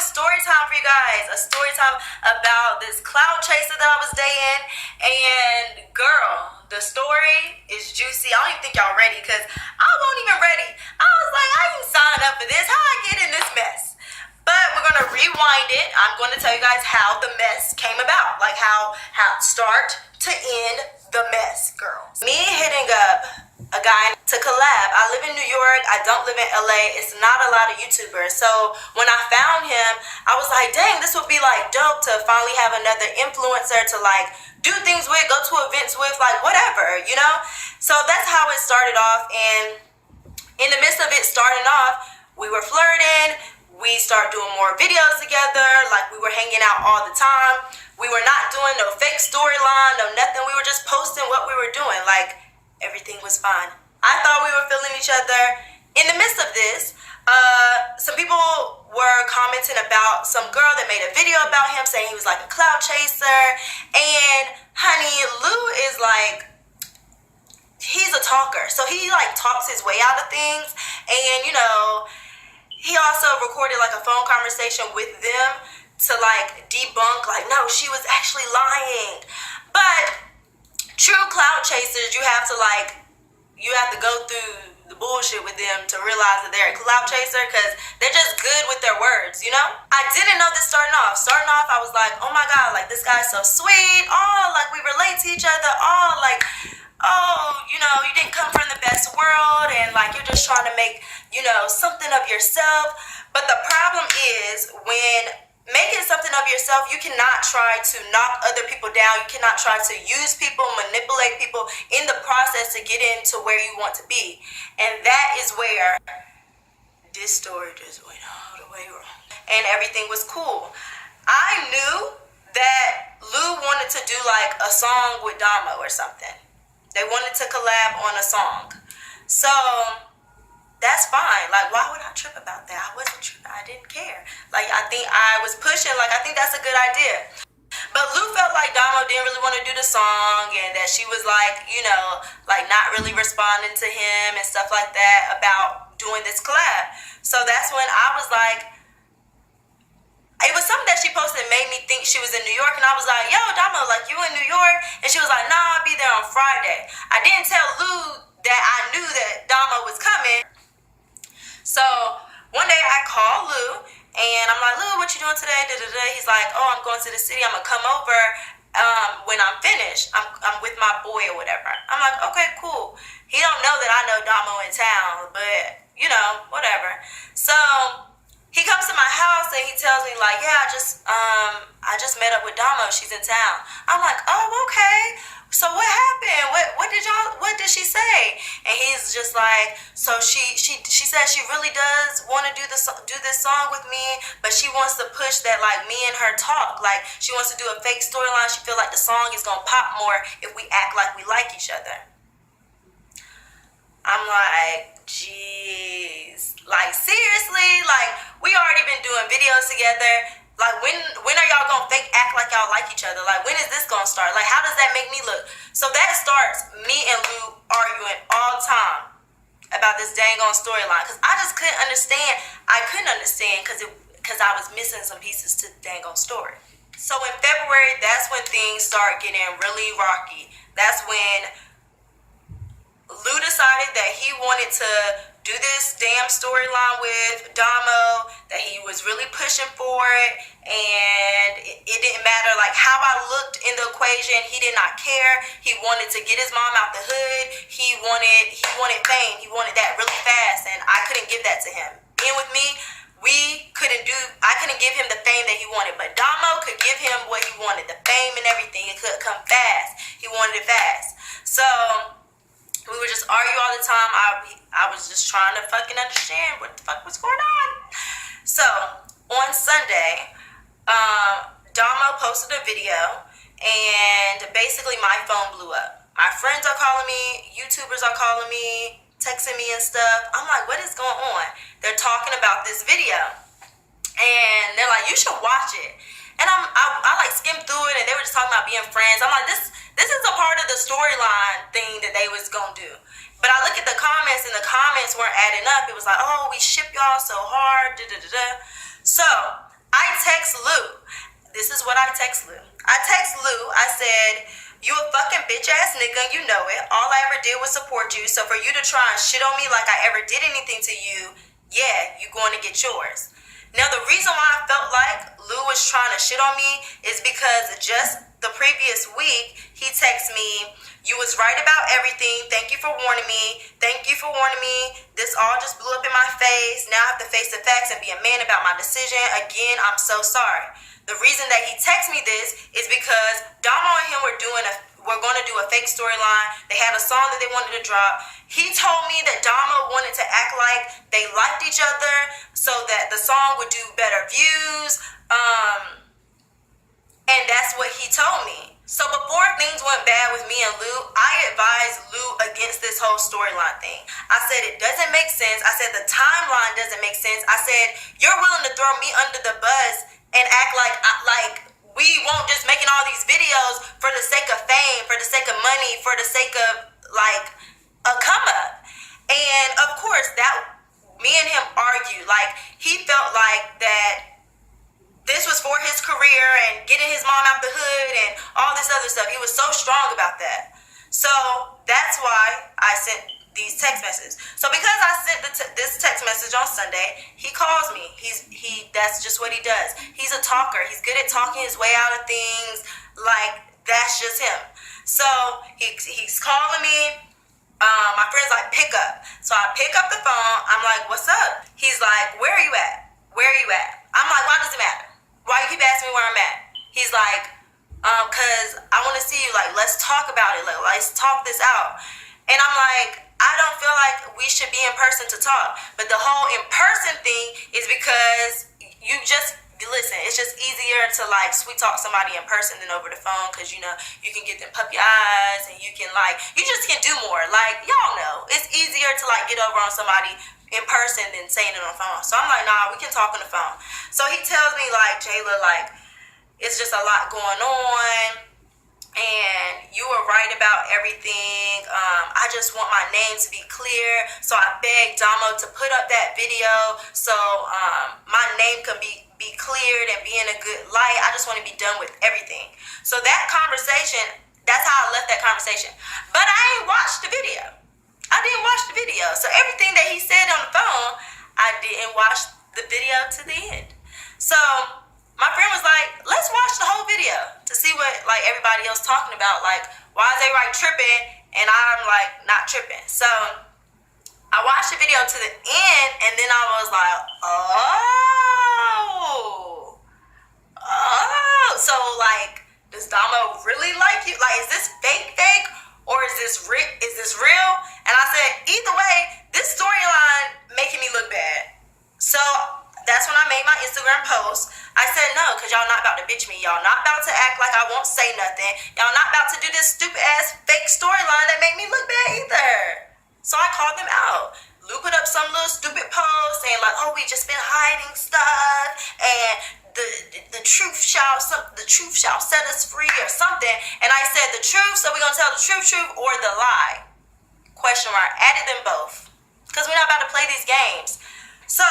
story time for you guys. A story time about this cloud chaser that I was dating. And girl, the story is juicy. I don't even think y'all ready because I wasn't even ready. I was like, I didn't sign up for this. How I get in this mess? But we're going to rewind it. I'm going to tell you guys how the mess came about. Like how start to end the mess, girl. Me hitting up a guy to collab. I live in New York. I don't live in LA. It's not a lot of YouTubers. So when I found him, I was like, dang, this would be like dope to finally have another influencer to like do things with, go to events with, like whatever, you know? So that's how it started off. And in the midst of it starting off, we were flirting. We started doing more videos together. Like we were hanging out all the time. We were not doing no fake storyline, no nothing. We were just posting what we were doing. Like everything was fine. I thought we were feeling each other. In the midst of this, some people were commenting about some girl that made a video about him saying he was like a cloud chaser. And honey, Lou is like, he's a talker. So he like talks his way out of things. And you know, he also recorded like a phone conversation with them to like debunk like, no, she was actually lying. But true cloud chasers, you have to go through the bullshit with them to realize that they're a cloud chaser because they're just good with their words, you know? I didn't know this starting off. Starting off, I was like, oh my God, like this guy's so sweet. Oh, like we relate to each other. Oh, like, oh, you know, you didn't come from the best world and like you're just trying to make, you know, something of yourself. But the problem is when making something of yourself, you cannot try to knock other people down. You cannot try to use people, manipulate people in the process to get into where you want to be. And that is where this story just went all the way wrong. And everything was cool. I knew that Lou wanted to do like a song with DOMO or something. They wanted to collab on a song. So that's fine. Like, why would I trip about that? I wasn't tripping. I didn't care. Like, I think I was pushing. Like, I think that's a good idea. But Lou felt like DOMO didn't really want to do the song and that she was like, you know, like not really responding to him and stuff like that about doing this collab. So that's when I was like, it was something that she posted that made me think she was in New York. And I was like, yo, DOMO, like you in New York? And she was like, nah, I'll be there on Friday. I didn't tell Lou that I knew that DOMO was coming. So one day I called Lou and I'm like, Lou, what you doing today? He's like, oh, I'm going to the city. I'm going to come over when I'm finished. I'm with my boy or whatever. I'm like, okay, cool. He don't know that I know DOMO in town, but you know, whatever. So he comes to my house and he tells me like, yeah, I just met up with DOMO. She's in town. I'm like, oh, okay. So what happened? What did she say? And he's just like, so she said she really does want to do this song with me, but she wants to push that like me and her talk. Like she wants to do a fake storyline. She feel like the song is gonna pop more if we act like we like each other. I'm like, jeez, like seriously, like we already been doing videos together. Like when are y'all gonna fake act like y'all like each other? Like when is this gonna start? Like how does that make me look? So that starts me and Lou arguing all the time about this dang on storyline because I just couldn't understand. I couldn't understand because I was missing some pieces to the dang on story. So in February, that's when things start getting really rocky. That's when Lou decided that he wanted to do this damn storyline with DOMO, that he was really pushing for it, and it didn't matter like how I looked in the equation. He did not care. He wanted to get his mom out the hood. He wanted fame. He wanted that really fast, and I couldn't give that to him. Being with me, I couldn't give him the fame that he wanted, but DOMO could give him what he wanted, the fame and everything. It could come fast. He wanted it fast. So we would just argue all the time. I was just trying to fucking understand what the fuck was going on. So on Sunday, DOMO posted a video and basically my phone blew up. My friends are calling me, YouTubers are calling me, texting me and stuff. I'm like, what is going on? They're talking about this video and they're like, you should watch it. And I like skimmed through it and they were just talking about being friends. I'm like, this is a part of the storyline thing that they was gonna do. But I look at the comments and the comments weren't adding up. It was like, oh, we ship y'all so hard, So I text Lou. This is what I text Lou. I text Lou. I said, you a fucking bitch ass nigga, you know it. All I ever did was support you. So for you to try and shit on me like I ever did anything to you, yeah, you going to get yours. Now the reason why I felt like Lou was trying to shit on me is because just the previous week, he texted me, you was right about everything. Thank you for warning me. Thank you for warning me. This all just blew up in my face. Now I have to face the facts and be a man about my decision. Again, I'm so sorry. The reason that he texted me this is because Domo and him were going to do a fake storyline. They had a song that they wanted to drop. He told me that Domo wanted to act like they liked each other so that the song would do better views. And that's what he told me. So before things went bad with me and Lou, I advised Lou against this whole storyline thing. I said it doesn't make sense. I said the timeline doesn't make sense. I said you're willing to throw me under the bus and act like we won't just making all these videos for the sake of fame, for the sake of money, for the sake of like a come up. And of course that me and him argued. Like he felt like that this was for his career and getting his mom out the hood and all this other stuff. He was so strong about that. So that's why I sent these text messages. So because I sent this text message on Sunday, he calls me. That's just what he does. He's a talker. He's good at talking his way out of things. Like that's just him. So he's calling me. My friend's like, pick up. So I pick up the phone. I'm like, what's up? He's like, where are you at? Where are you at? I'm like, why does it matter? Why you keep asking me where I'm at? He's like, cause I want to see you. Like, let's talk about it. Like, let's talk this out. And I'm like, I don't feel like we should be in person to talk. But the whole in person thing is because you just listen. It's just easier to like sweet talk somebody in person than over the phone, cause you know you can get them puppy eyes and you can like you just can do more. Like y'all know, it's easier to like get over on somebody in person than saying it on the phone. So I'm like, nah, we can talk on the phone. So he tells me like, Jayla, like, it's just a lot going on and you were right about everything. I just want my name to be clear. So I begged Domo to put up that video so my name can be cleared and be in a good light. I just want to be done with everything. So that conversation, that's how I left that conversation. But I ain't watched the video. I didn't watch the video. So everything that he said on the phone, I didn't watch the video to the end. So my friend was like, let's watch the whole video to see what like everybody else talking about. Like, why is everybody tripping and I'm like not tripping? So I watched the video to the end and then I was like, oh. So like, does Domo really like you? Like, is this fake? Or is this real? And I said, either way, this storyline making me look bad. So that's when I made my Instagram post. I said no, because y'all not about to bitch me. Y'all not about to act like I won't say nothing. Y'all not about to do this stupid ass fake storyline that make me look bad either. So I called them out. Lou put up some little stupid post saying like, oh, we just been hiding stuff and the truth shall set us free or something. And I said the truth, so we're gonna tell the truth or the lie? Question mark. Added them both because we're not about to play these games. So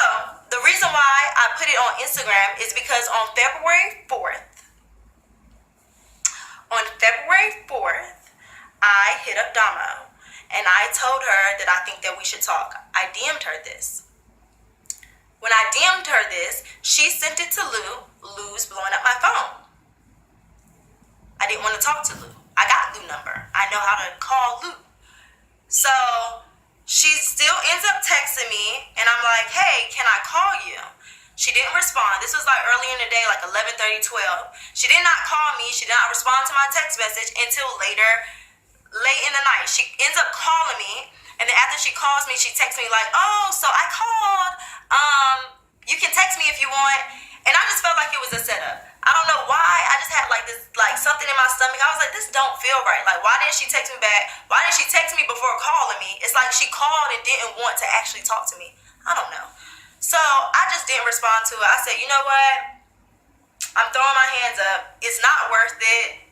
the reason why I put it on Instagram is because on February 4th, I hit up Domo and I told her that I think that we should talk. I DM'd her this. When I DM'd her this, she sent it to Lou. Lou's blowing up my phone. I didn't want to talk to Lou. I got Lou's number. I know how to call Lou. So she still ends up texting me, and I'm like, hey, can I call you? She didn't respond. This was like early in the day, like 11:30, 12. She did not call me. She did not respond to my text message until late in the night. She ends up calling me, and then after she calls me, she texts me like, oh, so I called. You can text me if you want. And I just felt like it was a setup. I don't know why. I just had like this, like something in my stomach. I was like, this don't feel right. Like, why didn't she text me back? Why didn't she text me before calling me? It's like she called and didn't want to actually talk to me. I don't know. So I just didn't respond to it. I said, you know what? I'm throwing my hands up. It's not worth it.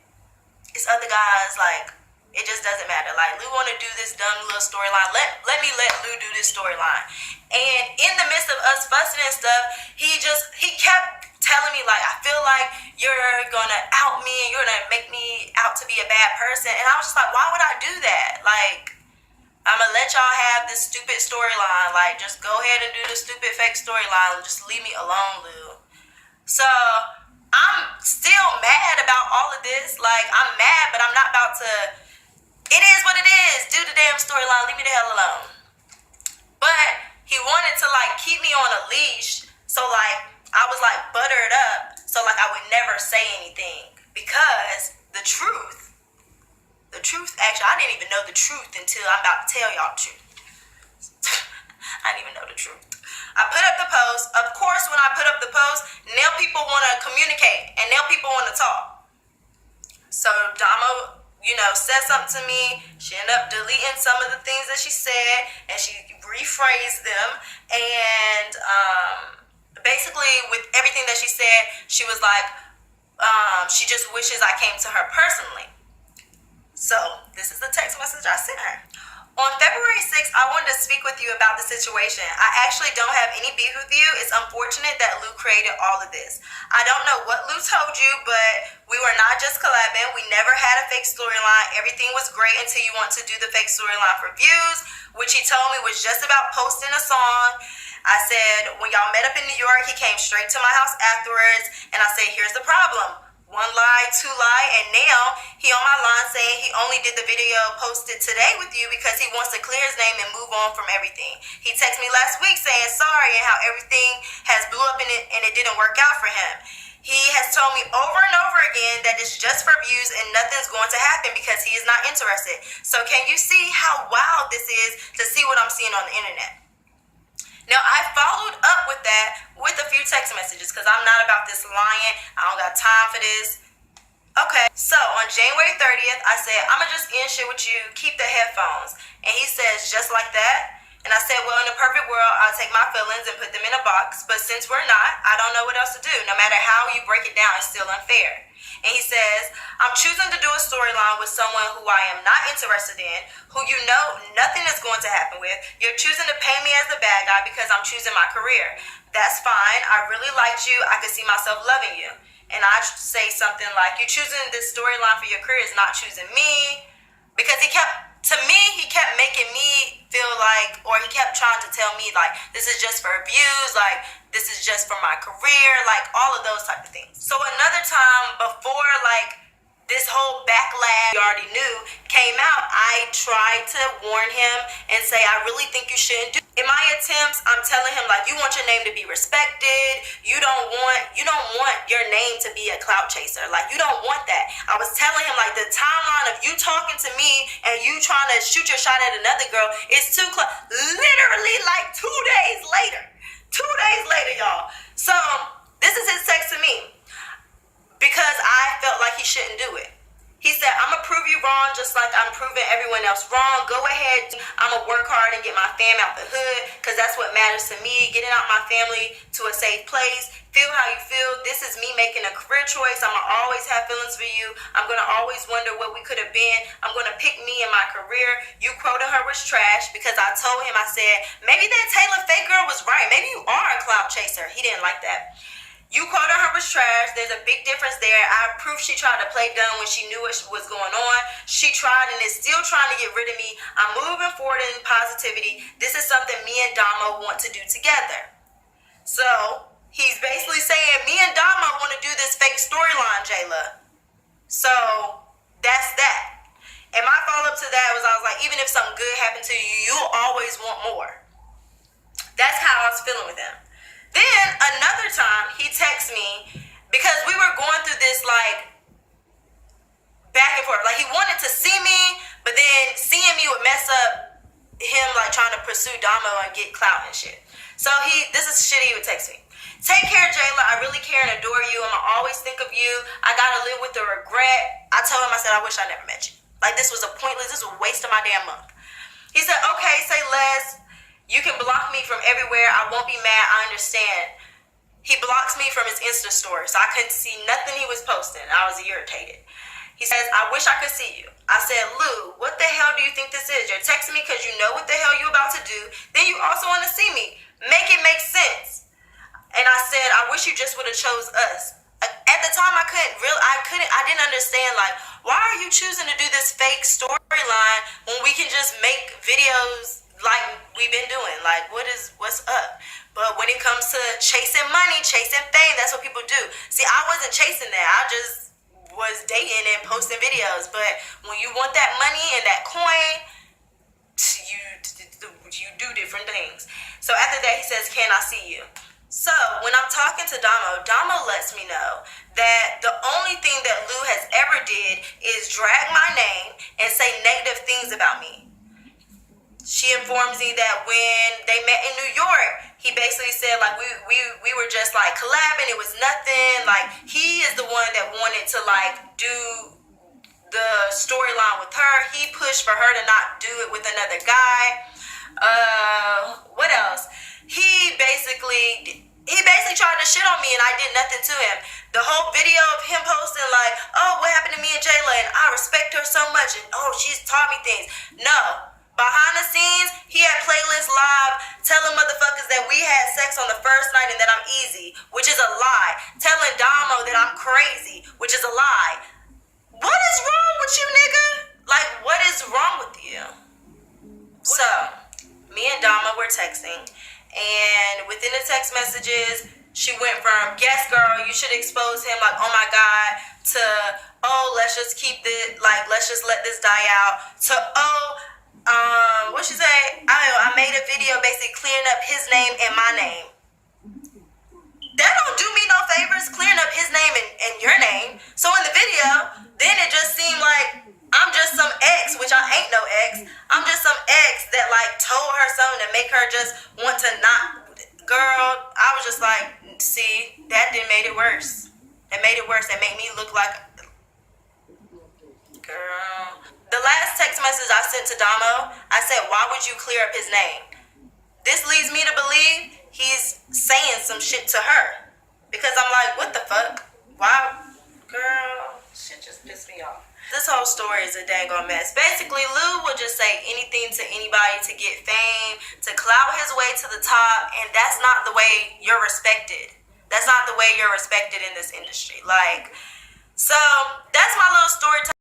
It's other guys, like, it just doesn't matter. Like, Lou want to do this dumb little storyline. Let me let Lou do this storyline. And in the midst of us fussing and stuff, he kept telling me, like, I feel like you're gonna out me and you're gonna make me out to be a bad person. And I was just like, why would I do that? Like, I'm gonna let y'all have this stupid storyline. Like, just go ahead and do the stupid fake storyline. Just leave me alone, Lou. So I'm still mad about all of this. Like, I'm mad, but I'm not about to. It is what it is. Do the damn storyline. Leave me the hell alone. But he wanted to, like, keep me on a leash. So, like, I was, like, buttered up. So, like, I would never say anything. Because the truth, actually, I didn't even know the truth until I'm about to tell y'all the truth. I didn't even know the truth. I put up the post. Of course, when I put up the post, now people want to communicate. And now people want to talk. So, Domo, said something to me. She ended up deleting some of the things that she said, and she rephrased them. And basically, with everything that she said, she was like, she just wishes I came to her personally. So this is the text message I sent her. On February 6th, I wanted to speak with you about the situation. I actually don't have any beef with you. It's unfortunate that Lou created all of this. I don't know what Lou told you, but we were not just collabing. We never had a fake storyline. Everything was great until you want to do the fake storyline for views, which he told me was just about posting a song. I said, when y'all met up in New York, he came straight to my house afterwards, and I said, here's the problem. 1 lie, 2 lie, and now he on my line saying he only did the video posted today with you because he wants to clear his name and move on from everything. He texted me last week saying sorry and how everything has blew up and it didn't work out for him. He has told me over and over again that it's just for views and nothing's going to happen because he is not interested. So can you see how wild this is to see what I'm seeing on the internet? Now, I followed up with that with a few text messages because I'm not about this lying. I don't got time for this. Okay, so on January 30th, I said, I'm going to just end shit with you. Keep the headphones. And he says, just like that. And I said, well, in a perfect world, I'll take my feelings and put them in a box. But since we're not, I don't know what else to do. No matter how you break it down, it's still unfair. And he says, I'm choosing to do a storyline with someone who I am not interested in, who you know nothing is going to happen with. You're choosing to paint me as the bad guy because I'm choosing my career. That's fine. I really liked you. I could see myself loving you. And I say something like, you're choosing this storyline for your career is not choosing me. Because he kept making me feel like, or he kept trying to tell me, like, this is just for views, like, this is just for my career, like, all of those type of things. So another time before, like, this whole backlash you already knew came out, I tried to warn him and say, I really think you shouldn't do. In my attempts, I'm telling him, like, you want your name to be respected. You don't want your name to be a clout chaser. Like, you don't want that. I was telling him, like, the timeline of you talking to me and you trying to shoot your shot at another girl is too close. Literally, like, 2 days later. 2 days later, y'all. So, this is his text to me. Because I felt like he shouldn't do it. He said, I'm going to prove you wrong just like I'm proving everyone else wrong. Go ahead. I'm going to work hard and get my fam out the hood because that's what matters to me. Getting out my family to a safe place. Feel how you feel. This is me making a career choice. I'm going to always have feelings for you. I'm going to always wonder what we could have been. I'm going to pick me in my career. You quoting her was trash because I told him, I said, maybe that Taylor fake girl was right. Maybe you are a clout chaser. He didn't like that. You quoted her was trash. There's a big difference there. I proved she tried to play dumb when she knew what was going on. She tried and is still trying to get rid of me. I'm moving forward in positivity. This is something me and Domo want to do together. So he's basically saying me and Domo want to do this fake storyline, Jayla. So that's that. And my follow-up to that was I was like, even if something good happened to you, you'll always want more. That's how I was feeling with him. Then another time he texted me because we were going through this like back and forth. Like he wanted to see me, but then seeing me would mess up him like trying to pursue Domo and get clout and shit. So this is shit he would text me. Take care, Jayla. I really care and adore you. I'ma always think of you. I gotta live with the regret. I told him, I said, I wish I never met you. Like this was a waste of my damn month. He said, okay, say less. You can block me from everywhere. I won't be mad. I understand. He blocks me from his Insta story, so I couldn't see nothing he was posting. I was irritated. He says, I wish I could see you. I said, Lou, what the hell do you think this is? You're texting me because you know what the hell you're about to do. Then you also want to see me. Make it make sense. and I said, I wish you just would have chose us. At the time, I didn't understand, like, why are you choosing to do this fake storyline when we can just make videos like we've been doing? Like, what's up? But when it comes to chasing money, chasing fame, that's what people do. See, I wasn't chasing that. I just was dating and posting videos. But when you want that money and that coin, you do different things. So after that, he says, can I see you? So when I'm talking to Domo lets me know that the only thing that Lou has ever did is drag my name and say negative things about me. She informs me that when they met in New York, he basically said, like, we were just like collabing. It was nothing. Like, he is the one that wanted to like do the storyline with her. He pushed for her to not do it with another guy. What else? He basically tried to shit on me and I did nothing to him. The whole video of him posting like, oh, what happened to me and JAYLA, and I respect her so much, and oh, she's taught me things. No. Behind the scenes, he had playlists live telling motherfuckers that we had sex on the first night and that I'm easy, which is a lie. Telling Domo that I'm crazy, which is a lie. What is wrong with you, nigga? Like, what is wrong with you? So, me and Domo were texting, and within the text messages, she went from, yes, girl, you should expose him, like, oh my God, to, oh, let's just keep this, like, let's just let this die out, to, oh, what she say? I made a video basically clearing up his name and my name. That don't do me no favors, clearing up his name and your name. So in the video, then it just seemed like I'm just some ex, which I ain't no ex. I'm just some ex that like told her something to make her just want to not. Girl, I was just like, see, that didn't make it worse. That made it worse. That made me look like, girl. The last text message I sent to Domo, I said, why would you clear up his name? This leads me to believe he's saying some shit to her. Because I'm like, what the fuck? Why? Girl, shit just pissed me off. This whole story is a dang on mess. Basically, Lou will just say anything to anybody to get fame, to clout his way to the top, and that's not the way you're respected. That's not the way you're respected in this industry. Like, so that's my little story time.